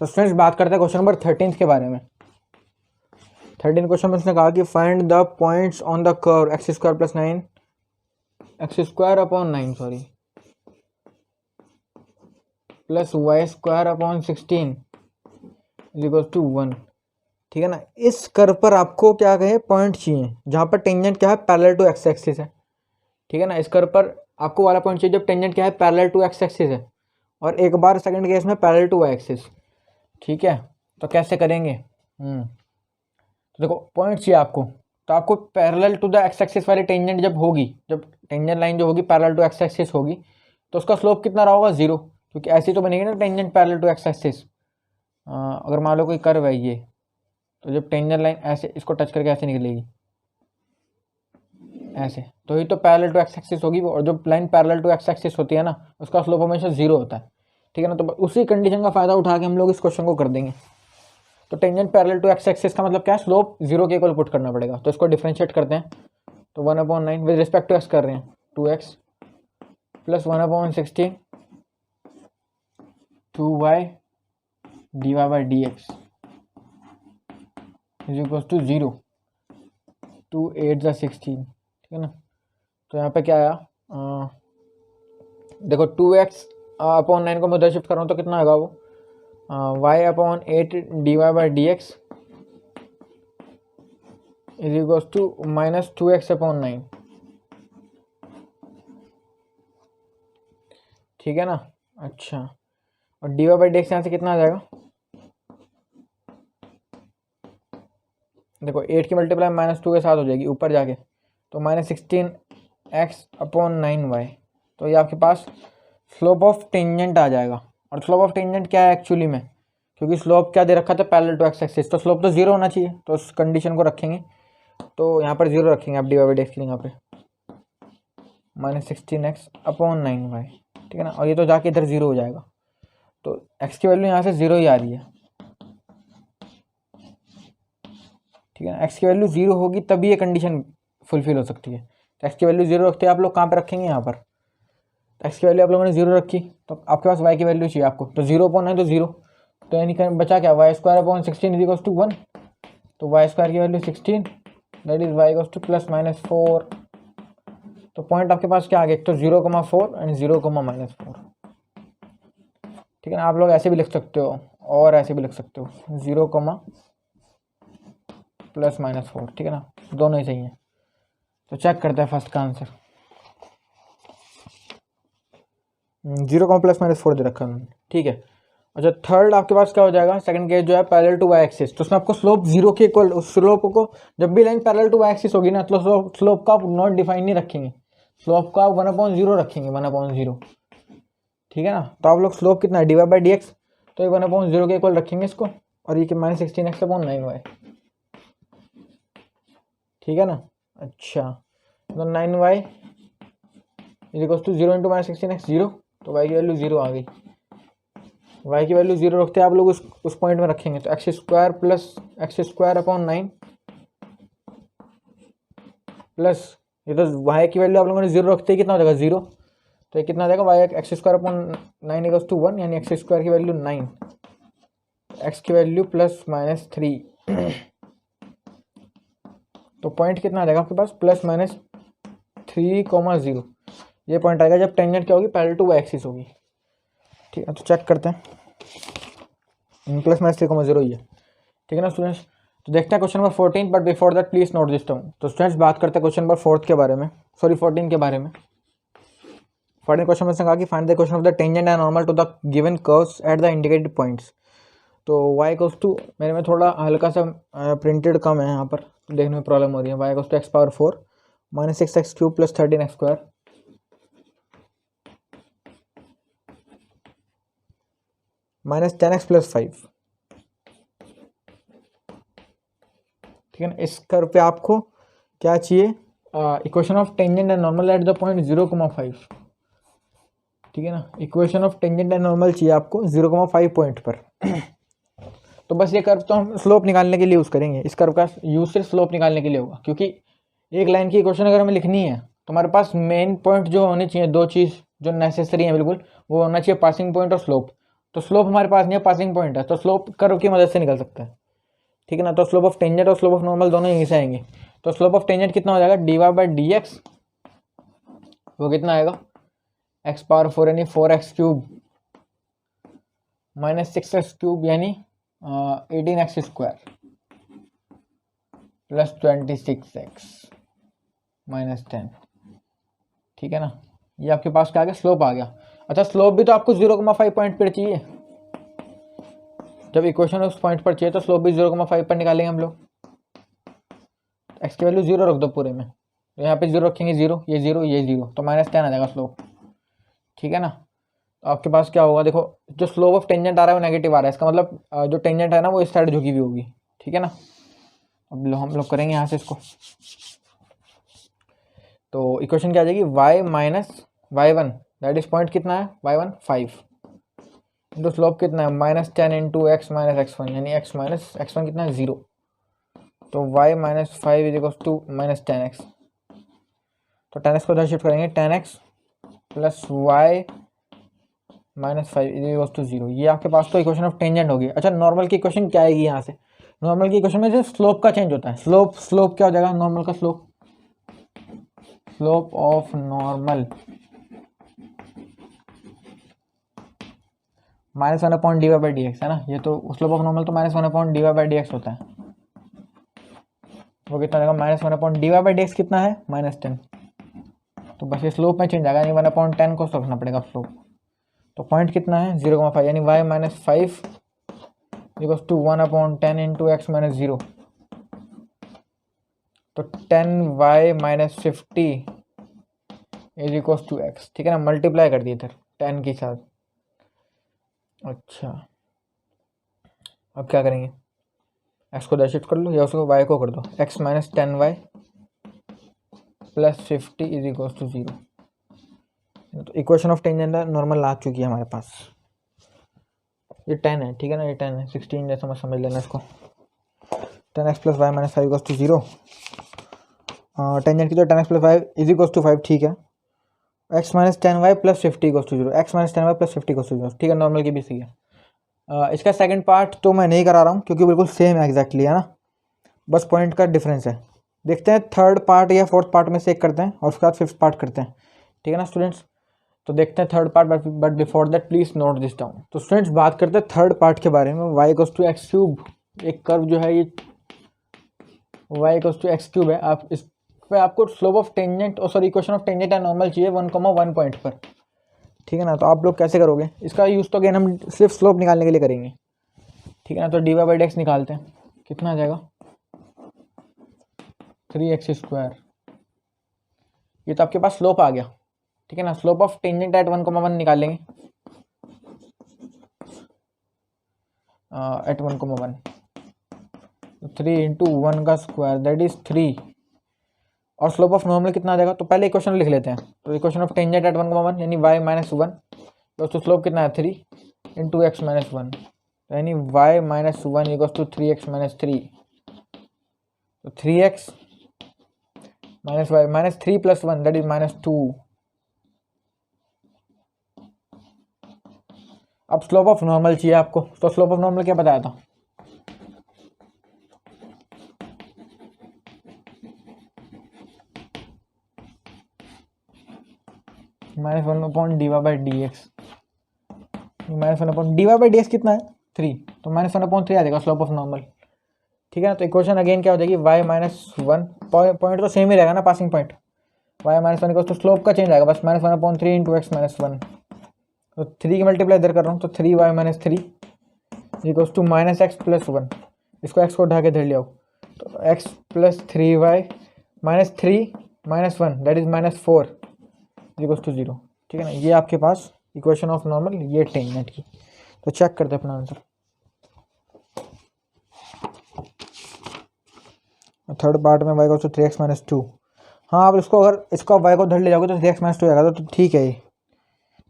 तो स्टूडेंट्स बात करते हैं क्वेश्चन नंबर 13 के बारे में। 13 क्वेश्चन में उसने कहा कि find the points on the curve x square plus 9 x square upon 9 plus y square upon 16 is equal to 1। ठीक है ना। इस कर्व पर आपको क्या कहे पॉइंट चाहिए जहाँ पर टेंजेंट क्या है पैरेलल टू एक्स एक्सिस है। ठीक है ना। इस कर्व पर आपको वाला पॉइंट चाहिए जब टेंजेंट क्या है पैरेलल टू एक्स एक्सिस है और एक बार सेकंड केस में पैरेलल टू वाई एक्सिस। ठीक है। तो कैसे करेंगे? तो देखो पॉइंट चाहिए आपको, तो आपको parallel to the x axis वाली टेंजेंट जब होगी, जब टेंजेंट लाइन जो होगी पैरेलल टू एक्स एक्सिस होगी तो उसका स्लोप कितना रहा होगा? 0, क्योंकि ऐसी तो बनेगी ना tangent parallel to x axis. अगर मान लो कोई कर्व है ये, तो जब टेंजेंट लाइन ऐसे इसको टच करके ऐसे निकलेगी ऐसे, तो ही तो पैरेलल टू एक्स एक्सिस होगी। और जो line parallel to x axis होती है ना उसका स्लोप हमेशा 0 होता है। ठीक है ना। तो उसी कंडीशन का फायदा उठा के हम लोग इस क्वेश्चन को कर देंगे। तो tangent parallel to x axis का मतलब क्या है? स्लोप 0 के इक्वल पुट करना पड़ेगा। तो इसको डिफरेंशिएट करते हैं, तो 1/9 विद रिस्पेक्ट टू एक्स कर रहे हैं 2x plus 1/16 2y dy by dx is equal to 0 2 8 16। ठीक है ना। तो यहाँ पे क्या आया? देखो 2x अपॉन 9 को मैं उधर शिफ्ट कर रहा हूँ तो कितना आएगा वो? y/8 dy by dx is equal to minus 2x/9। ठीक है ना। अच्छा, और dy बाई dx यहाँ से कितना आ जाएगा? देखो 8 की मल्टीप्लाई -2 के साथ हो जाएगी ऊपर जाके, तो -16x/9y। तो ये आपके पास स्लोप ऑफ टेंजेंट आ जाएगा। और स्लोप ऑफ टेंजेंट क्या है एक्चुअली में? क्योंकि स्लोप क्या दे रखा था? पैरेलल टू एक्स एक्सिस, तो स्लोप तो 0 होना चाहिए। तो उस कंडीशन को रखेंगे, तो यहाँ पर 0 रखेंगे आप dy बाई dx के लिए, यहाँ पे -16x/9y। ठीक है ना। और ये तो जाके इधर 0 हो जाएगा, तो x की वैल्यू यहाँ से 0 ही आ रही है। ठीक है ना। x की वैल्यू 0 होगी तभी ये कंडीशन फुलफिल हो सकती है। तो x की वैल्यू 0 रखते हैं आप लोग, कहाँ पे रखेंगे? यहाँ पर। तो x की वैल्यू आप लोगों ने 0 रखी, तो आपके पास y की वैल्यू चाहिए आपको, तो 0/9 तो 0, तो यानी बचा क्या? y² 16 is 1। तो y² की वैल्यू 16, दैट इज y = +-4। तो पॉइंट आपके पास क्या आ गया? तो 0,4 एंड 0,-4। ठीक है ना। आप लोग ऐसे भी लिख सकते हो और ऐसे भी लिख सकते हो, 0,+-4। ठीक है ना। दोनों ही सही है। तो चेक करते हैं फर्स्ट का आंसर। 0,+-4 दे रखा है उन्होंने। ठीक है। अच्छा, थर्ड आपके पास क्या हो जाएगा? सेकंड केस जो है पैरेलल टू वाई एक्सिस, तो उसमें आपको स्लोप 0 के इक्वल, उस स्लोप को जब भी line parallel to y axis होगी ना तो स्लोप का आप नॉट डिफाइन नहीं रखेंगे, स्लोप का 1/0 रखेंगे, 1/0। ठीक है ना। तो आप लोग स्लोप कितना है? dy बाई dx, तो ये 1/0 के इक्वल रखेंगे इसको, और ये -16x/9y। ठीक है ना। अच्छा, तो 9y is equal to 0 × -16x 0, तो y की वैल्यू 0 आ गई। y की वैल्यू 0 रखते हैं आप लोग उस पॉइंट में रखेंगे, तो x² प्लस x²/9 प्लस ये तो y की वैल्यू आप लोगों ने 0 रखते ही कितना हो जाएगा? 0। तो ये कितना आ जाएगा? y x²/9 इक्वल्स टू 1, यानी x² की वैल्यू 9, x की वैल्यू +-3। तो पॉइंट कितना आ जाएगा आपके पास? +-3,0। ये पॉइंट आएगा जब टेंजेंट क्या होगी? पैरेलल टू वाई एक्सिस होगी। ठीक है। तो चेक करते हैं, +-3,0 ही है। ठीक है ना स्टूडेंट्स। तो देखते हैं question number 14, but before that please note this term. तो स्टूडेंट्स बात करते हैं क्वेश्चन नंबर 4 के बारे में, सॉरी 14 के बारे में। 14 क्वेश्चन में से कहा कि find the question of the tangent and normal to the given curves at the indicated points. तो y = मेरे में थोड़ा हल्का सा प्रिंटेड कम है, यहाँ पर देखने में प्रॉब्लम हो रही है। y = x⁴ -6x³ + 13x² -10x + 5। ठीक है ना। इस कर्व पे आपको क्या चाहिए? Equation of tangent and normal at the point 0,5। ठीक है ना। Equation of tangent and normal चाहिए आपको 0,5 पॉइंट पर। तो बस ये कर्व तो हम स्लोप निकालने के लिए यूज़ करेंगे। इस कर्व का यूज सिर्फ स्लोप निकालने के लिए होगा, क्योंकि एक लाइन की इक्वेशन अगर हमें लिखनी है तो हमारे पास मेन पॉइंट जो होने चाहिए, दो चीज़ जो नेसेसरी है बिल्कुल, वो होना चाहिए पासिंग पॉइंट और स्लोप। तो स्लोप हमारे पास नहीं है, पासिंग पॉइंट है, तो स्लोप कर्व की मदद से निकल सकता है, ठीक है ना। तो स्लोप ऑफ टेंजेंट और स्लोप ऑफ नॉर्मल दोनों यहीं से आएंगे। तो स्लोप ऑफ टेंजेंट कितना हो जाएगा, dy बाई डी एक्स, वो कितना आएगा x पावर 4 यानी 4x cube minus 6x cube यानी 18x square plus 26x minus 10, ठीक है ना। ये आपके पास क्या आ गया, स्लोप आ गया। अच्छा स्लोप भी तो आपको 0,5 पॉइंट पर चाहिए, जब इक्वेशन उस पॉइंट पर चाहिए तो स्लोप भी 0,5 पर निकालेंगे हम लोग। x की वैल्यू 0 रख दो पूरे में, तो यहाँ पे 0 रखेंगे, 0 ये 0 ये 0, तो माइनस 10 आ जाएगा स्लोप, ठीक है ना। तो आपके पास क्या होगा, देखो जो स्लोप ऑफ टेंजेंट आ रहा है वो नेगेटिव आ रहा है, इसका मतलब जो टेंजेंट है ना वो इस साइड झुकी हुई होगी, ठीक है ना। अब हम लोग करेंगे यहाँ से इसको, तो इक्वेशन क्या आ जाएगी, y minus y1 that is point कितना है y1 5 इंटू स्लोप कितना है minus 10 into x minus x1 यानी x माइनस x1 कितना है 0, तो y minus 5 is equals to minus 10x, तो 10x को इधर शिफ्ट करेंगे 10x plus y minus 5 is equals to 0। ये आपके पास तो इक्वेशन ऑफ टेंजेंट होगी। अच्छा नॉर्मल की इक्वेशन क्या आएगी यहाँ से, नॉर्मल की इक्वेशन में जो स्लोप का चेंज होता है, स्लोप क्या हो जाएगा नॉर्मल का, slope of normal minus 1 upon d y by d x है ना, ये तो स्लोप ऑफ नॉर्मल तो minus 1 upon d y by d x होता है, वो कितना रहेगा minus 1 upon d y by d x कितना है माइनस 10, तो बस ये स्लोप में चेंज आएगा यानी 1 अपॉन 10 को रखना पड़ेगा स्लोप, तो पॉइंट कितना है 0,5 यानी y minus 5 equals to 1 upon 10 into x minus 0, तो 10y minus 50 is equals to x, ठीक है ना, मल्टीप्लाई कर दिए इधर 10 के साथ। अच्छा अब क्या करेंगे, x को शिफ्ट कर लो या उसको y को कर दो, x minus 10y plus 50 is equals to 0, तो इक्वेशन ऑफ टेंजेंट नॉर्मल आ चुकी है हमारे पास, ये 10 है, ठीक है ना, ये 10 है, 16 जैसा मत समझ लेना इसको। 10x plus y minus 5 equals to 0, tangent की तो 10x plus 5 is equals to 5, ठीक है। x minus 10y plus 50 equals to 0, x minus 10y plus 50 equals to 0, ठीक है, नॉर्मल की भी सही है। इसका सेकंड पार्ट तो मैं नहीं करा रहा हूँ क्योंकि बिल्कुल सेम है एग्जैक्टली, है ना, बस पॉइंट का डिफरेंस है। देखते हैं थर्ड पार्ट या फोर्थ पार्ट में से एक करते हैं और उसके बाद फिफ्थ पार्ट करते हैं, ठीक है ना स्टूडेंट्स। तो देखते हैं third part, but before that please note this down. तो स्टूडेंट्स बात करते हैं थर्ड पार्ट के बारे में, y equals to x cube, एक कर्व जो है ये y equals to x cube है, आप इस पे आपको स्लोप ऑफ टेंजेंट और sorry equation of tangent and normal चाहिए 1,1 पॉइंट पर, ठीक है ना। तो आप लोग कैसे करोगे इसका यूज़, तो अगेन हम सिर्फ स्लोप निकालने के लिए करेंगे, ठीक है ना। तो d y by d x निकालते हैं, कितना आ जाएगा 3x स्क्वायर, ये तो आपके पास स्लोप आ गया, ठीक है ना। स्लोप ऑफ टेंजेंट एट 1,1 निकालेंगे, एट 1,1 3 इंटू 1 का स्क्वायर दैट इज 3, और स्लोप ऑफ नॉर्मल कितना आ जाएगा, तो पहले इक्वेशन लिख लेते हैं। तो इक्वेशन ऑफ टेंजेंट एट 1,1 यानी y माइनस 1, तो स्लोप कितना है 3 इंटू एक्स माइनस 1, यानी y minus 1 equals to 3x minus 3, तो 3x minus y minus 3 plus 1 that is minus 2। अब स्लोप ऑफ नॉर्मल चाहिए आपको, तो स्लोप ऑफ नॉर्मल क्या बताया था, minus 1 upon d y by d x, minus 1 upon d y by d x कितना है 3, तो माइनस 1 अपॉन 3 आ जाएगा स्लोप ऑफ नॉर्मल, ठीक है ना। तो इक्वेशन अगेन क्या हो जाएगी y माइनस 1, पॉइंट तो सेम ही रहेगा ना passing point, y minus 1 equals to slope का चेंज आएगा बस minus 1 upon 3 into x minus 1, तो 3 की मल्टीप्लाई इधर कर रहा हूँ, तो 3y minus 3 equals to minus x plus 1, इसको x को उठा के इधर ले आओ, तो x plus 3y minus 3 minus 1 that is minus 4 equals to 0, ठीक है ना। ये आपके पास इक्वेशन ऑफ नॉर्मल, ये टेंजेंट की। तो चेक करते हैं अपना आंसर, थर्ड पार्ट में y equals to 3x minus 2, हाँ आप इसको अगर इसका y को उधर ले जाओगे तो 3x माइनस 2 आएगा, तो ठीक है। ये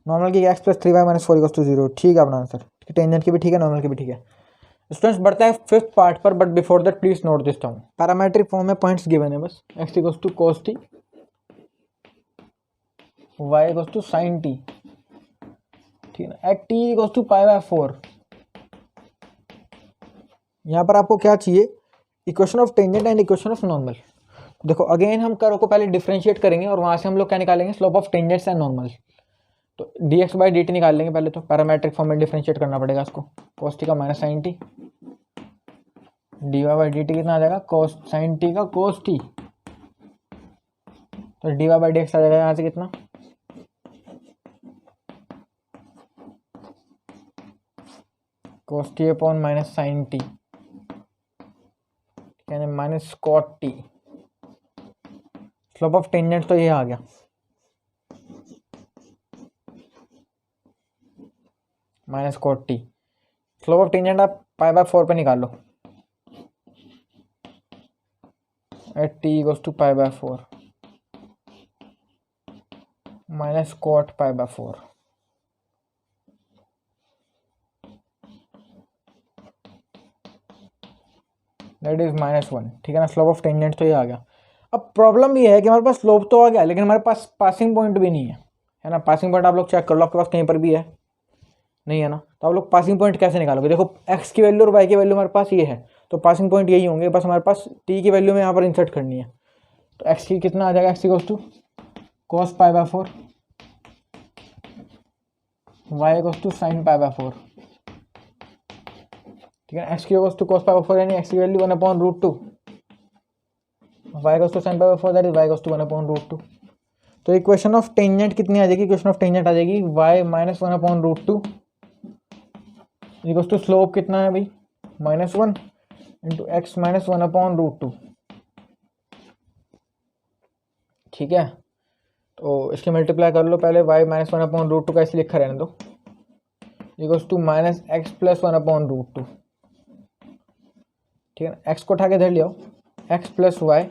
नॉर्मल की x plus 3y minus 4 equals to 0, ठीक है अपना आंसर, टेंजेंट की भी ठीक है, नॉर्मल की भी ठीक है। स्टूडेंट्स बढ़ता है फिफ्थ पार्ट पर, but before that please note this down. Parametric form में पॉइंट्स गिवन है बस, x equals to cos t, y equals to sin t, ठीक है ना, at t equals to pi by 4। यहाँ पर आपको क्या चाहिए, equation of tangent and equation of normal. देखो अगेन हम कर्व को पहले डिफरेंशिएट करेंगे और वहाँ से हम लोग क्या निकालेंगे, slope of tangents and normal. तो dx बाई dt निकाल लेंगे पहले, तो पैरामेट्रिक फॉर्म में डिफरेंशिएट करना पड़ेगा इसको। cos t का minus sine t, dy by dt कितना आ जाएगा, cos साइन टी का cos t, तो dy बाई dx आ जाएगा यहाँ से कितना, cos t upon minus sine t, यानी minus cot t। Slope of tangent तो ये आ गया, minus cot t। Slope of tangent आप पाई बाय 4 पे निकाल लो, at t equals to pi by 4 minus cot pi by 4। That is -1, ठीक है ना। स्लोप ऑफ टेंजेंट तो ये आ गया। अब प्रॉब्लम ये है कि हमारे पास स्लोप तो आ गया, लेकिन हमारे पास पासिंग पॉइंट भी नहीं है ना। पासिंग पॉइंट आप लोग चेक कर लो, आपके पास कहीं पर भी है, नहीं है ना। तो आप लोग पासिंग पॉइंट कैसे निकालोगे, देखो x की वैल्यू और y की वैल्यू हमारे पास ये है, तो पासिंग पॉइंट यही होंगे, बस हमारे पास t की वैल्यू में यहाँ पर इंसर्ट करनी है। तो x की कितना आ जाएगा, x equals to cos pi by 4, y equals to sin pi by 4, ठीक है। x की equals to cos pi by 4 यानी x की value 1/√2, y equals to sin pi by 4 that is y equals to 1/√2। तो equation of tangent कितनी आ जाएगी, equation of tangent आ जाएगी y minus 1/√2 equals to slope कितना है भाई, -1 इंटू एक्स माइनस 1/√2, ठीक है। तो इसके मल्टीप्लाई कर लो पहले, y माइनस 1/√2 का इसलिए लिखा रहने दो, equals to minus x plus 1/√2, ठीक है। एक्स को उठा के इधर ले आओ, x plus y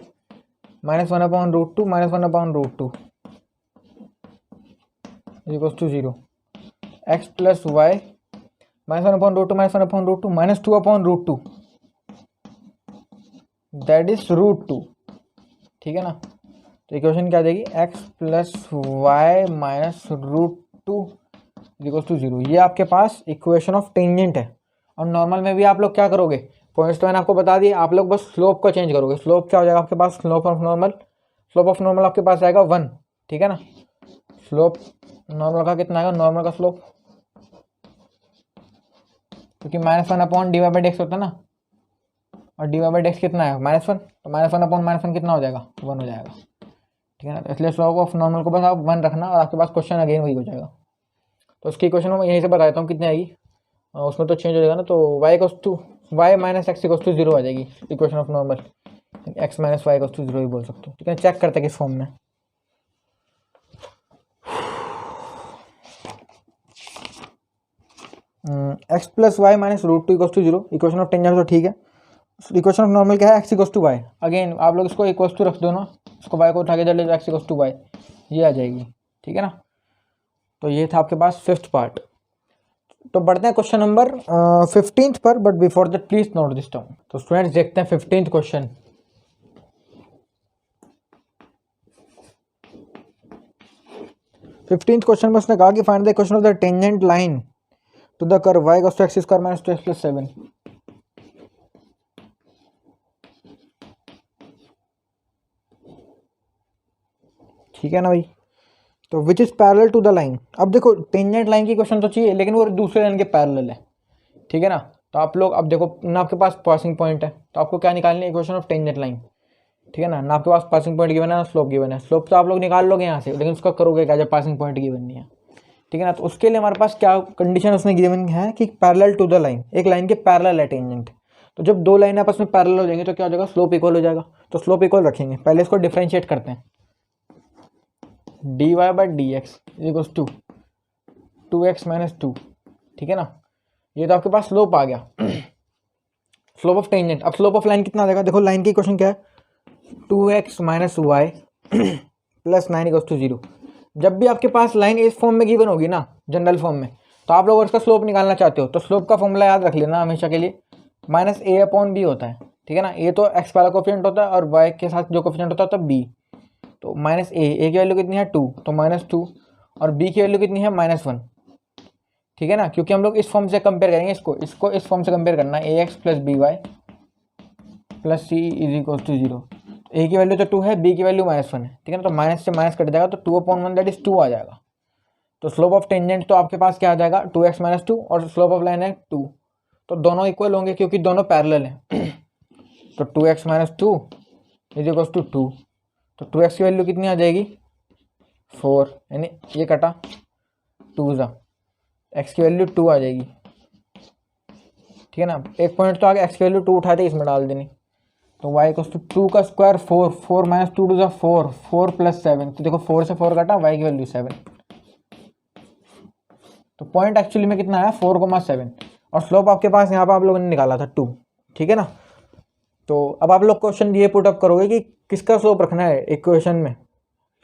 minus 1/√2 minus 1/√2 equals to 0, x plus y minus 1/√2 minus 1/√2 minus 2/√2 that is √2, ठीक है ना। तो इक्वेशन क्या आ जाएगी, x plus y minus √2 equals to 0। ये आपके पास इक्वेशन ऑफ टेंजेंट है। और नॉर्मल में भी आप लोग क्या करोगे, पॉइंट्स तो मैंने आपको बता दिए, आप लोग बस स्लोप को चेंज करोगे। स्लोप क्या हो जाएगा आपके पास, स्लोप ऑफ नॉर्मल आपके पास आएगा 1, ठीक है ना। स्लोप नॉर्मल का कितना आएगा, नॉर्मल का स्लोप, क्योंकि -1/dy/dx होता है ना, और dy/dx कितना है -1, तो -1/-1 कितना हो जाएगा, 1 हो जाएगा, ठीक है ना। इसलिए स्लोप ऑफ नॉर्मल को बस आप 1 रखना और आपके पास क्वेश्चन अगेन वही हो जाएगा। तो उसकी इक्वेशन मैं यहीं से बता देता हूँ कितनी आएगी, उसमें तो चेंज हो जाएगा ना। तो y minus x equals to 0 आ जाएगी equation of normal, x minus y equals to 0 ही बोल सकते हो, ठीक है। चेक करते हैं किस फॉर्म में, x plus y minus √2 equals to 0, equation of tangent तो ठीक है। इक्वेशन ऑफ नॉर्मल क्या है, x equals to y, again आप लोग इसको इक्वल्स टू रख दो ना, इसको y को उठा के इधर ले जाओ, x इक्वल्स टू वाई, ये आ जाएगी, ठीक है ना। तो ये था आपके पास 5th पार्ट। तो बढ़ते हैं क्वेश्चन नंबर 15th पर, but before that please note this term. तो स्टूडेंट्स देखते हैं 15th क्वेश्चन। क्वेश्चन में उसने कहा कि find the equation of the tangent line to the curve y equals to x square minus 2x plus 7, ठीक है ना भाई। तो which is parallel to the line. अब देखो टेंजेंट लाइन की क्वेश्चन तो चाहिए, लेकिन वो दूसरे लाइन के पैरेलल है, ठीक है ना। तो आप लोग अब देखो ना, आपके पास पासिंग पॉइंट है, तो आपको क्या निकालनी है, इक्वेशन ऑफ टेंजेंट लाइन, ठीक है ना। ना आपके पास पासिंग पॉइंट गिवन है ना स्लोप गिवन है। स्लोप तो आप लोग निकाल लोगे यहाँ से, लेकिन उसका करोगे क्या जब पासिंग पॉइंट गिवन नहीं है, ठीक है ना। तो उसके लिए हमारे पास क्या कंडीशन उसने गिवन है कि पैरेलल टू द लाइन, एक लाइन के पैरेलल है टेंजेंट। तो जब दो लाइन आपस में पैरेलल हो जाएंगे तो क्या हो जाएगा, स्लोप इक्वल हो जाएगा। तो स्लोप इक्वल रखेंगे, पहले इसको डिफरेंशिएट करते हैं, dy/dx equals to 2x minus 2, ठीक है ना। ये तो आपके पास स्लोप आ गया, स्लोप ऑफ टेंजेंट। अब स्लोप ऑफ लाइन कितना आ जाएगा, देखो लाइन की क्वेश्चन क्या है, 2x minus y plus 9 equals to 0। जब भी आपके पास लाइन इस फॉर्म में गिवन होगी ना, जनरल फॉर्म में, तो आप लोग अगर इसका स्लोप निकालना चाहते हो तो स्लोप का फॉर्मूला याद रख लेना हमेशा के लिए, -a/b होता है, ठीक है ना। a तो x वाला कोफिशिएंट होता है और y के साथ जो कोफिशिएंट होता है b। तो -a की वैल्यू कितनी है 2, तो -2, और b की वैल्यू कितनी है -1, ठीक है ना, क्योंकि हम लोग इस फॉर्म से कंपेयर करेंगे, इसको इस फॉर्म से कंपेयर करना है, ax plus b y plus c is equal to 0। A की वैल्यू तो 2 है, बी की वैल्यू -1 है, ठीक है ना, तो माइनस से माइनस कट जाएगा तो 2/1 दैट इज 2 आ जाएगा। तो स्लोप ऑफ टेंजेंट तो आपके पास क्या आ जाएगा 2x - 2 और स्लोप ऑफ लाइन है 2, तो दोनों इक्वल होंगे क्योंकि दोनों पैरेलल हैं। तो 2x - 2 इज इक्वल टू 2, तो 2x की वैल्यू कितनी आ जाएगी 4, यानी ये कटा 2 जा, x की वैल्यू 2 आ जाएगी, ठीक है ना। एक पॉइंट तो आगे x की वैल्यू 2 उठा दे, इसमें डाल देनी, तो y इक्वल टू 2 का स्क्वायर 4, 4 - 2 = 4, 4 + 7, तो देखो 4 से 4 कटा, y की वैल्यू 7, तो पॉइंट एक्चुअली में कितना आया 4,7, और स्लोप आपके पास यहाँ पर आप लोगों ने निकाला था 2, ठीक है ना। तो अब आप लोग क्वेश्चन ये पुट अप करोगे कि किसका स्लोप रखना है इक्वेशन में,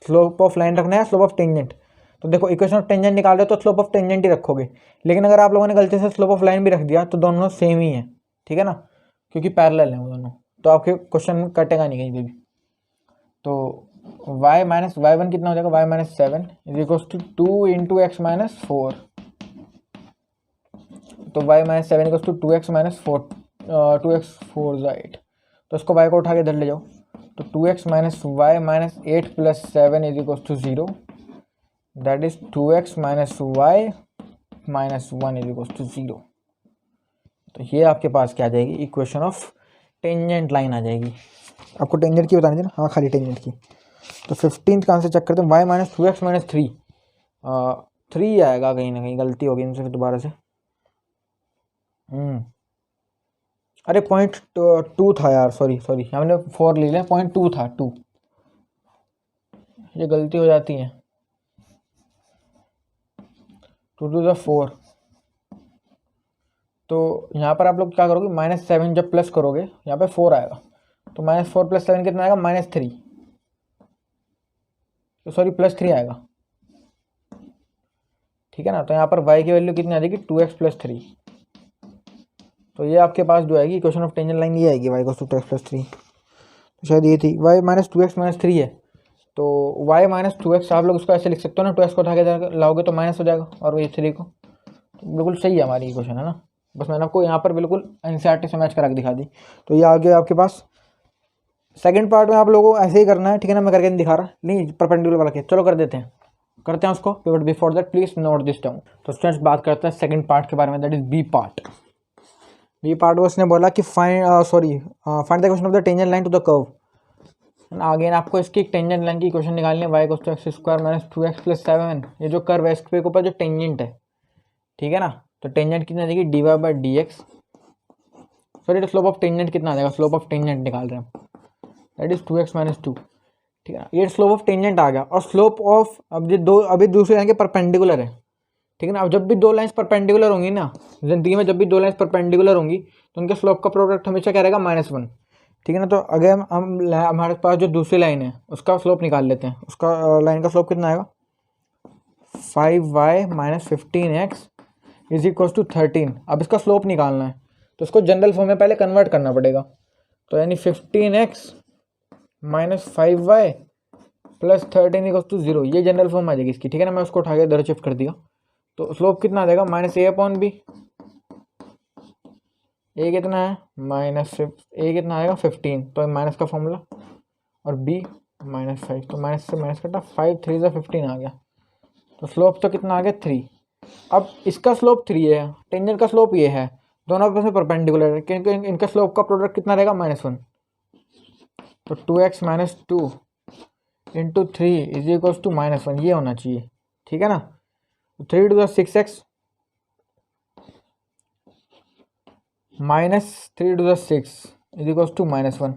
स्लोप ऑफ लाइन रखना है, स्लोप ऑफ टेंजेंट। तो देखो इक्वेशन ऑफ टेंजेंट निकाल रहे हो तो स्लोप ऑफ टेंजेंट ही रखोगे, लेकिन अगर आप लोगों ने गलती से स्लोप ऑफ लाइन भी रख दिया तो दोनों सेम ही है, ठीक है ना, क्योंकि पैरेलल है वो दोनों, तो आपके क्वेश्चन कटेगा नहीं कहीं पे भी। तो y - y1 कितना हो जाएगा, y - 7 is equal to 2 into x - 4, तो y - 7 equal to 2x - 4, 2x 4 = 8, तो इसको y को उठा के इधर ले जाओ, तो 2x - y - 8 + 7 is equal to 0, that is 2x - y - 1 is equal to 0। तो ये आपके पास क्या आ जाएगी इक्वेशन ऑफ टेंजेंट लाइन आ जाएगी। आपको टेंजेंट की बतानी थी ना, हाँ खाली टेंजेंट की। तो 15th का आंसर चेक करते हैं, y - 2x - 3, 3 आएगा, कहीं ना कहीं गलती होगी इनसे, दोबारा से अरे 0.2 था यार, सॉरी हमने 4 ले लिया, 0.2 था 2, ये गलती हो जाती है, 2 × 4, तो यहाँ पर आप लोग क्या करोगे -7 जब प्लस करोगे यहाँ पे 4 आएगा, तो -4 + 7 कितना आएगा -3, तो सॉरी +3 आएगा, ठीक है ना। तो यहाँ पर y की वैल्यू कितनी आ जाएगी 2x + 3, तो ये आपके पास जो आएगी इक्वेशन ऑफ टेंजेंट लाइन ये आएगी y = 2x + 3, तो शायद ये थी y - 2x - 3 है, तो y - 2x आप लोग उसको ऐसे लिख सकते हो ना, 2x को उठा के लाओगे तो माइनस हो जाएगा और ये 3 को, तो बिल्कुल सही है हमारी इक्वेशन, है ना। बस मैंने आपको यहाँ पर बिल्कुल एनसीईआरटी से मैच करा के दिखा दी। तो ये आगे आपके पास सेकंड पार्ट में आप लोगों को ऐसे ही करना है, ठीक है ना, मैं करके नहीं दिखा रहा, नहीं परपेंडिकुलर वाला के, चलो कर देते हैं, करते हैं उसको, but before that please note this down. तो स्टूडेंट्स बात करते हैं सेकंड पार्ट के बारे में, that is b part. B part में उसने बोला कि find the equation of the tangent line to the curve, again आपको इसकी टेंजेंट लाइन की इक्वेशन निकालनी है, y = x² - 2x + 7, ये जो कर्व है इसके ऊपर जो टेंजेंट है, ठीक है ना, तो टेंजेंट कितना आ जाएगी dy/dx, sorry slope of tangent कितना आ जाएगा, स्लोप ऑफ टेंजेंट निकाल रहे हैं हम, दैट इज 2x - 2, ठीक है ना, ये स्लोप ऑफ टेंजेंट आ गया। और स्लोप ऑफ अब ये दो अभी दूसरी लाइन के परपेंडिकुलर है, ठीक है ना। अब जब भी दो लाइंस परपेंडिकुलर होंगी ना जिंदगी में, जब भी दो लाइंस परपेंडिकुलर होंगी तो उनके स्लोप का प्रोडक्ट हमेशा क्या रहेगा -1, ठीक है ना। तो अगर हम हमारे पास जो दूसरी लाइन है उसका स्लोप निकाल लेते हैं, उसका लाइन का स्लोप कितना आएगा 5y - 15x is equal to 13। अब इसका स्लोप निकालना है तो इसको जनरल फॉर्म में पहले कन्वर्ट करना पड़ेगा, तो यानी 15x - 5y + 13 इक्वल टू 0, ये जनरल फॉर्म आ जाएगी इसकी, ठीक है ना। मैं उसको उठा के इधर शिफ्ट कर दिया, तो स्लोप कितना आ जाएगा -a/b, ए कितना है ए कितना आएगा 15, तो माइनस का फॉर्मूला, और b -5, तो माइनस से माइनस कटा, 5 3 = 15 आ गया, तो स्लोप तो कितना आ गया 3। अब इसका स्लोप 3 है, टेंजेंट का स्लोप ये है, दोनों आपस में परपेंडिकुलर है, क्योंकि इनका स्लोप का प्रोडक्ट कितना रहेगा -1, तो 2x - 2 into 3 is equal to -1, ये होना चाहिए, ठीक है ना। 3 × 6x -3 × 6 इज इक्वल टू -1,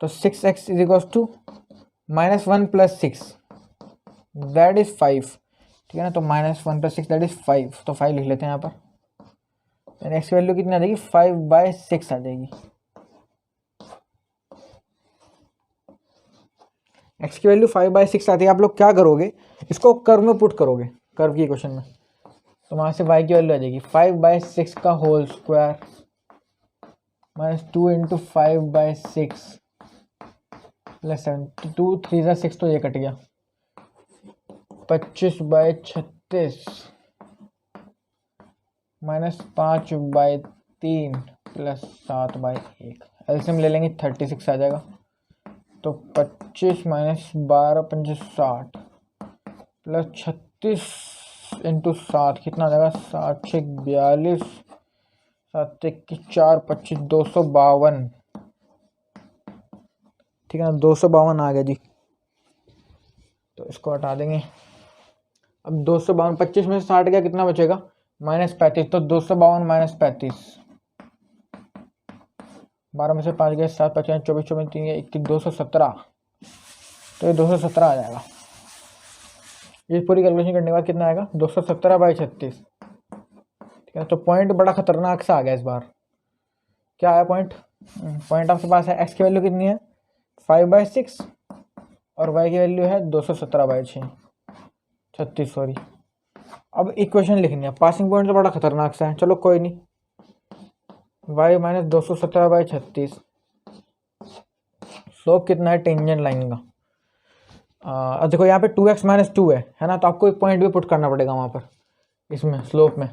तो 6x is equal to -1 + 6 that is 5, ठीक है ना। तो -1 + 6 दैट इज 5, तो 5 लिख लेते हैं यहाँ पर, यानी x की वैल्यू कितनी आ जाएगी 5/6 आ जाएगी। x की वैल्यू 5/6 आती है। आप लोग क्या करोगे, इसको कर्व में पुट करोगे, कर्व की इक्वेशन में, तो वहाँ से y की वैल्यू आ जाएगी 5/6 का होल स्क्वायर -2 × 5/6 + 7, 2 3 × 6, तो ये कट गया, 25/36 -5/3 + 7/1। एलसीएम ले लेंगे 36 आ जाएगा। तो 25 - 12 × 5 = 60 + 36 × 7 कितना आ जाएगा? 7 × 6 = 42, 7 × 1 = 4, 25 = 252। ठीक है ना, 252 आ गया जी। तो इसको हटा देंगे। अब 252, 25 में से 60 गया, कितना बचेगा? -35। तो 252 - 35, 12 में से 5 गए 7, 5 24, 24 3 21, 217। तो ये 217 आ जाएगा। ये पूरी कैलकुलेशन करने के बाद कितना आएगा? 217/36। ठीक है, तो पॉइंट बड़ा खतरनाक सा आ गया इस बार। क्या आया पॉइंट? पॉइंट आपके पास है, एक्स की वैल्यू कितनी है? 5/6 और वाई की वैल्यू है 217/36, सॉरी। अब इक्वेशन लिखनी है। पासिंग पॉइंट तो बड़ा खतरनाक सा है, चलो कोई नहीं। y - 217/36, स्लोप कितना है टेंजेंट लाइन का? अब देखो यहाँ पे 2x - 2 है ना, तो आपको एक पॉइंट भी पुट करना पड़ेगा वहाँ पर, इसमें स्लोप में।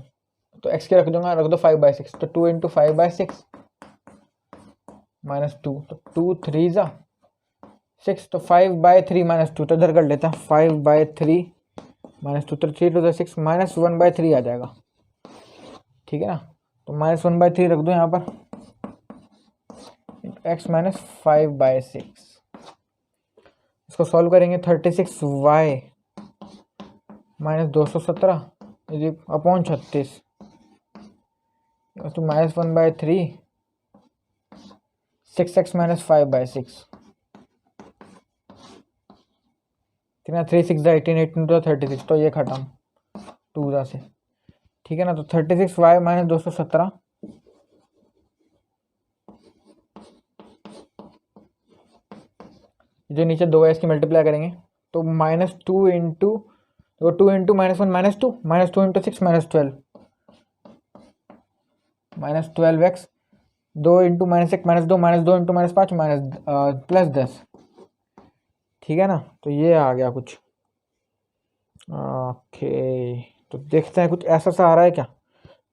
तो x के रख दूंगा, रख दो 5/6, तो 2 × 5/6 - 2, तो 2 × 3 = 6, तो 5/3 - 2, तो इधर कर लेते हैं 5/3 - 2, तो 3 × 2 = 6, -1/3 आ जाएगा। ठीक है ना, तो -1/3 रख दो यहाँ पर, x - 5/6। इसको सॉल्व करेंगे, 36y - 217 / 36 तो -1/3, 6x - 5/6 कितना? 3 × 6 = 18, 18 × 2 = 36, तो ये खत्म 2 से। ठीक है ना, तो 36y - 217 जो नीचे 2 है इसकी मल्टीप्लाई करेंगे, तो -2 × -2 - 1 - 2 -2 × 6 -12 -2 -12x 2 × -1 -2 -2 × 5 +10। ठीक है ना, तो ये आ गया कुछ। ओके, तो देखते हैं कुछ ऐसा सा आ रहा है क्या?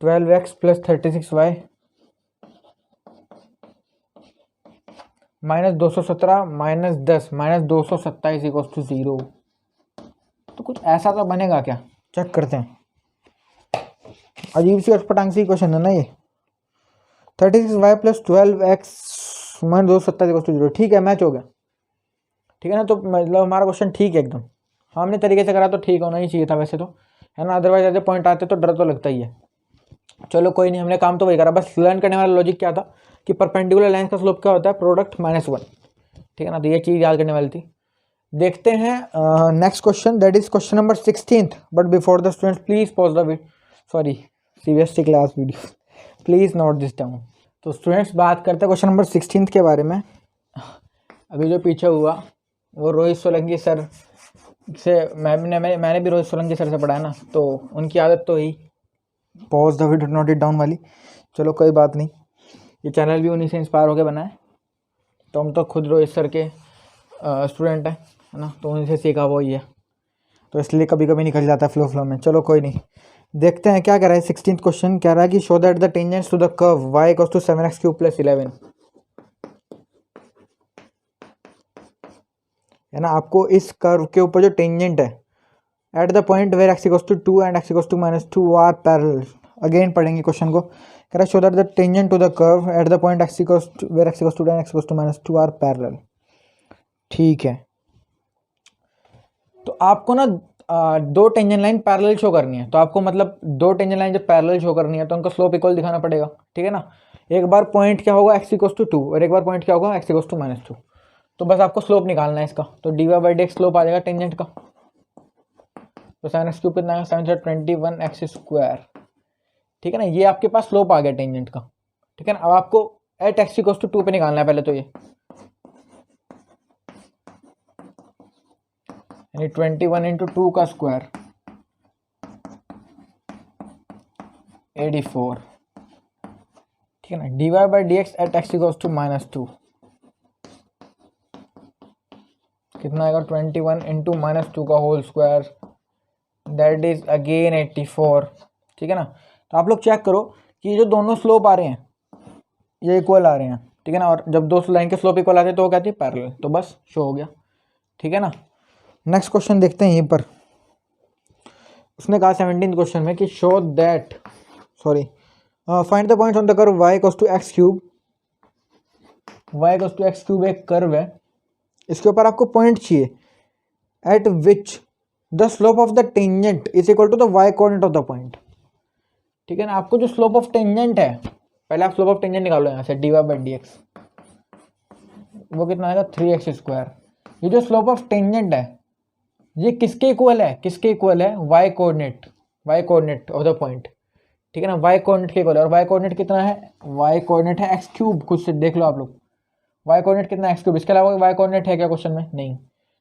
12x + 36y -217 - 10 -227 = 0। तो कुछ ऐसा तो बनेगा क्या? चेक करते हैं। अजीब सी अटपटांग सी क्वेश्चन है ना ये। 36y + 12x - 227 = 0। ठीक है, मैच हो गया। ठीक है ना, तो मतलब हमारा क्वेश्चन ठीक है एकदम। हमने तरीके से करा तो ठीक होना ही चाहिए था वैसे तो, है ना। अदरवाइज ऐसे पॉइंट आते तो डर तो लगता ही है। चलो कोई नहीं, हमने काम तो वही करा। बस लर्न करने वाला लॉजिक क्या था कि परपेंडिकुलर लाइन का स्लोप क्या होता है? प्रोडक्ट -1। ठीक है ना, तो ये चीज़ याद करने वाली थी। देखते हैं next question, that is question number 16। But before the students please pause the video, sorry CBSE class video, please note this down. तो स्टूडेंट्स बात करते हैं क्वेश्चन नंबर 16 के बारे में। अभी जो पीछे हुआ वो रोहित सोलंकी सर से, मैंने भी रोहित सोलंकी सर से पढ़ा है ना, तो उनकी आदत तो ही pause the video note it down वाली। चलो कोई बात नहीं, ये चैनल भी उन्हीं से इंस्पायर होकर बना है। तो हम तो खुद रोहित सर के स्टूडेंट हैं, है ना, तो उन्हीं से सीखा वो ही है, तो इसलिए कभी कभी निकल जाता है फ्लो में। चलो कोई नहीं, देखते हैं क्या कह रहा है। 16th क्वेश्चन कह रहा है कि show that the tangents to the curve y = 7x³ + 11, है ना। आपको इस कर्व के ऊपर जो टेंजेंट है at the point where x = 2 and x = -2 are parallel. Again पढ़ेंगे क्वेश्चन को। कह रहा है show that the tangent to the curve at the point where x = 2 and x = -2 are parallel. ठीक है, तो आपको ना दो टेंजेंट लाइन पैरेलल शो करनी है। तो आपको मतलब दो टेंजेंट लाइन जब पैरेलल शो करनी है तो उनका स्लोप इक्वल दिखाना पड़ेगा। ठीक है ना, एक बार पॉइंट क्या होगा x = 2 और एक बार पॉइंट क्या होगा x = -2। तो बस आपको स्लोप निकालना है इसका। तो dy/dx स्लोप आ जाएगा टेंजेंट का। तो 7x³ कितना है? 721x²। ठीक है ना, ये आपके पास स्लोप आ गया टेंजेंट का। ठीक है ना, अब आपको एट x = 2 पे निकालना है पहले तो ये, यानी 21 × 2 का स्क्वायर 84। ठीक है ना, dy/dx एट x = -2 कितना आएगा? 21 × -2 का whole square, that is again 84। ठीक है ना, तो आप लोग चेक करो कि जो दोनों स्लोप आ रहे हैं ये इक्वल आ रहे हैं, ठीक है ना, और जब दो लाइन के स्लोप इक्वल आते हैं तो वो कहती है पैरेलल, तो बस शो हो गया, ठीक है ना। नेक्स्ट क्वेश्चन देखते हैं यहीं पर। उसने कहा 17th क्वेश्चन में कि show that find the points on the curve y equals to x cube. y equals to x cube एक कर्व है, इसके ऊपर आपको पॉइंट चाहिए at which the slope of the tangent is equal to the y coordinate of the point, ठीक है ना। आपको जो स्लोप ऑफ टेंजेंट है, पहले आप स्लोप ऑफ टेंजेंट निकालो यहाँ से dy/dx, वो कितना आएगा 3x²। ये जो स्लोप ऑफ टेंजेंट है ये किसके इक्वल है, किसके इक्वल है, y coordinate of the point, ठीक है ना, y कोऑर्डिनेट के इक्वल है। और y कोऑर्डिनेट कितना है, y कोऑर्डिनेट है एक्स क्यूब, खुद से देख लो आप लोग, y कोऑर्डिनेट कितना है एक्स क्यूब, इसके अलावा y कोऑर्डिनेट है क्या क्वेश्चन में, नहीं,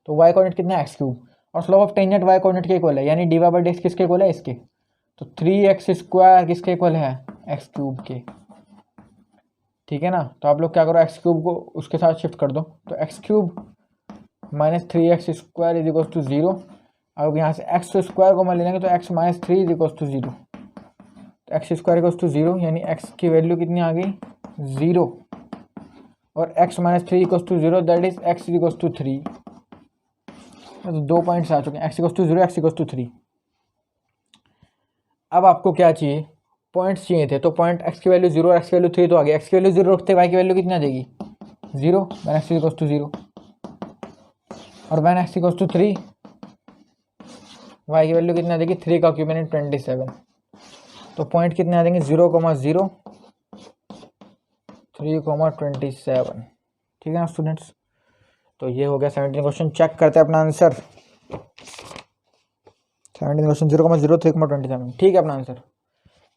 तो y कोऑर्डिनेट कितना है एक्स क्यूब, और slope of tangent y coordinate के इक्वल है, यानी dy/dx किसके इक्वल है, इसके, तो 3x² किसके इक्वल है, एक्स क्यूब के, ठीक है ना। तो आप लोग क्या करो, एक्स क्यूब को उसके साथ शिफ्ट कर दो, तो x cube minus 3x² is equal to 0। अब यहाँ से x² को मान ले लेंगे तो x minus 3 is equal to 0, तो x² इक्वल टू 0, यानी x की वैल्यू कितनी आ गई 0, और x minus 3 equal to 0, that is x equal to 3। तो 2 पॉइंट्स आ चुके हैं, x equal to 0, x equal to 3। अब आपको क्या चाहिए, पॉइंट्स चाहिए थे, तो पॉइंट x की वैल्यू 0 और x की वैल्यू 3 तो आ गई, x की वैल्यू 0 रखते y की वैल्यू कितनी आ जाएगी 0, वैन x इक्वल टू 0, और when x equal to 3 y की वैल्यू कितनी आ जाएगी 3 का क्यूब यानी 27। तो पॉइंट कितने आ जाएंगे 0,0, 3,27, ठीक है ना स्टूडेंट्स। तो ये हो गया 17 क्वेश्चन। चेक करते हैं अपना आंसर, 17 क्वेश्चन 0,0, 3,27, ठीक है अपना आंसर,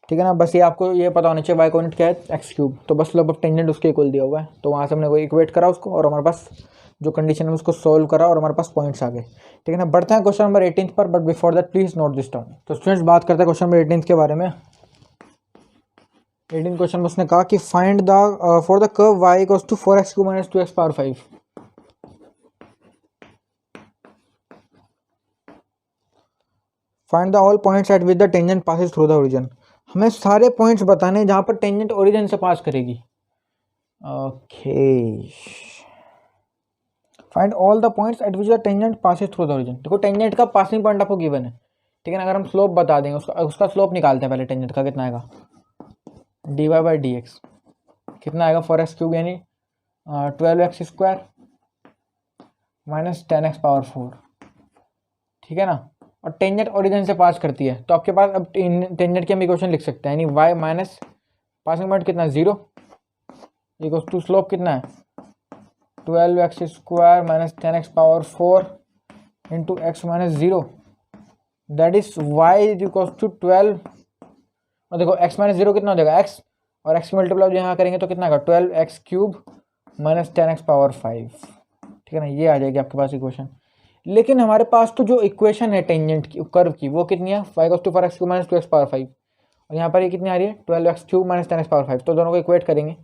ठीक है ना। बस ये आपको ये पता होना चाहिए y कोऑर्डिनेट क्या है एक्स क्यूब, तो बस स्लोप ऑफ टेंजेंट उसके इक्वल दिया हुआ है, तो वहाँ से हमने वो इक्वेट करा उसको, और हमारे पास जो कंडीशन है उसको सोल्व करा, और हमारे पास पॉइंट्स आ गए, ठीक है ना। बढ़ते हैं क्वेश्चन नंबर 18 पर, but before that please note this down. तो स्टूडेंट्स बात करते हैं क्वेश्चन नंबर 18 के बारे में। 18 क्वेश्चन में उसने कहा कि find the for the curve y equals to 4x³ minus 2x power 5, find the all points at which the tangent passes through the origin. हमें सारे पॉइंट्स बताने हैं जहाँ पर टेंजेंट ओरिजिन से पास करेगी। Okay, find all the points at which the tangent passes through the origin. देखो tangent का पासिंग पॉइंट आपको गिवन है, ठीक है ना। अगर हम स्लोप बता देंगे, उसका स्लोप निकालते हैं पहले, टेंजेंट का कितना आएगा dy/dx कितना आएगा 4x³ यानी 12x² माइनस 10x पावर 4, ठीक है ना। और टेंजेंट ओरिजिन से पास करती है, तो आपके पास अब टेंजेंट की हम इक्वेशन लिख सकते हैं, यानी y माइनस पासिंग पॉइंट कितना 0 इक्वल टू स्लोप कितना है 12x² minus 10x power 4 into x minus 0, that is y is equal to 12। और देखो x माइनस 0 कितना हो जाएगा x, और x की मल्टीप्लाई यहाँ करेंगे तो कितना आएगा 12x³ माइनस 10x पावर 5, ठीक है ना। ये आ जाएगी आपके पास इक्वेशन। लेकिन हमारे पास तो जो इक्वेशन है टेंजेंट की कर्व की वो कितनी है 5/4x³ माइनस 2x पावर 5, और यहाँ पर ये कितनी आ रही है 12x³ माइनस 10x पावर 5, तो दोनों को इक्वेट करेंगे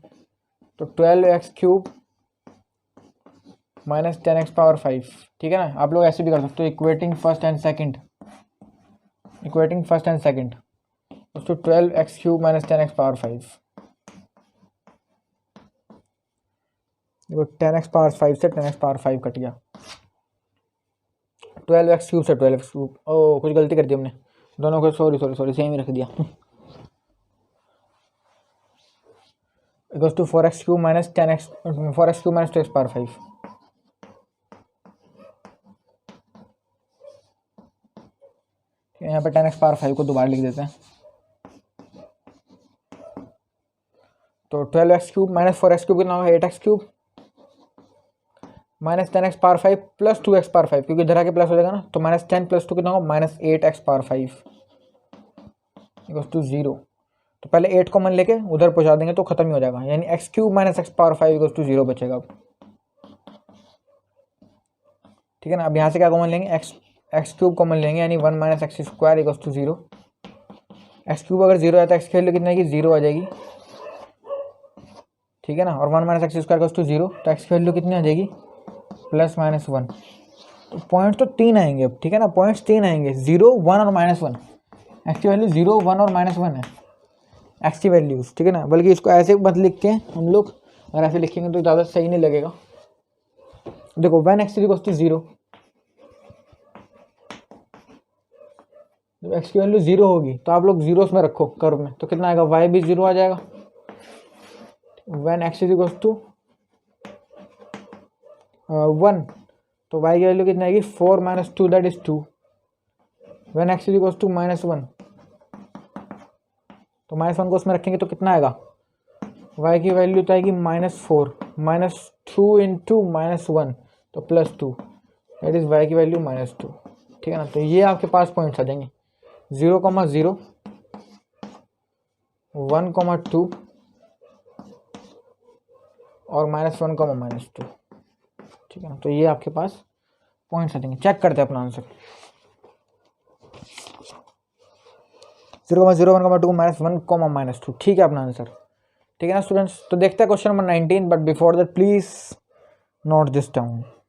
तो 12x³ माइनस 10x पावर 5, ठीक है ना। आप लोग ऐसे भी कर सकते हो, इक्वेटिंग फर्स्ट एंड सेकंड, तो 12x³ माइनस 10x पावर 5, देखो 10x पावर 5 से 10x पावर 5 कट गया, 12x³ से 12x³, ओ कुछ गलती कर दी हमने दोनों को, सॉरी सेम ही रख दिया, equals to 4x³ minus 4x³ minus 2x power 5, यहाँ पे 10x पावर 5 को दोबारा लिख देते हैं, तो 12x³ माइनस 4x³ कितना होगा 8x³ minus 10x power 5 plus 2x power 5, क्योंकि इधर आके प्लस हो जाएगा ना, तो माइनस 10 प्लस 2 कितना होगा minus 8x power 5 equals to 0। तो पहले 8 कॉमन लेके उधर पहुंचा देंगे तो खत्म ही हो जाएगा, यानी x³ minus x power 5 equals to 0 बचेगा अब, ठीक है ना। अब यहाँ से क्या कॉमन लेंगे x³ कॉमन लेंगे, यानी 1 minus x² equals to 0। x³ अगर 0 है तो x की वैल्यू कितनी आएगी 0 आ जाएगी, ठीक है ना। और 1 माइनस x² इक्वल्स टू 0, तो x की वैल्यू कितनी आ जाएगी प्लस माइनस 1। तो पॉइंट तो 3 आएंगे अब, ठीक है ना, पॉइंट्स 3 आएंगे 0, 1 और -1, x की वैल्यू 0, 1 और -1 है, एक्स की वैल्यूज़, ठीक है ना, बल्कि इसको ऐसे मत लिखते हैं हम लोग, अगर ऐसे लिखेंगे तो ज़्यादा सही नहीं लगेगा। देखो व्हेन एक्स इक्वल्स टू 0, जब एक्स की वैल्यू 0 होगी तो आप लोग जीरोस में रखो कर्व में, तो कितना आएगा, वाई भी 0 आ जाएगा। व्हेन एक्स इक्वल्स टू 1, तो वाई की वैल्यू कितनी आएगी, 4 - 2 that is 2। When x equals to -1, तो -1 को उसमें रखेंगे तो कितना आएगा, y की वैल्यू तो आएगी -4, -2 इंटू -1 तो +2, दैट इज y की वैल्यू -2, ठीक है ना। तो ये आपके पास पॉइंट्स आ जाएंगे 0, 0, 1, 2 और -1, -2, ठीक है ना। तो ये आपके पास पॉइंट्स आ जाएंगे। चेक करते हैं अपना आंसर, 0, 0, 1, 2, -1, -2, ठीक है अपना आंसर, ठीक है ना स्टूडेंट्स। तो देखते हैं question number 19, but before that please note this down.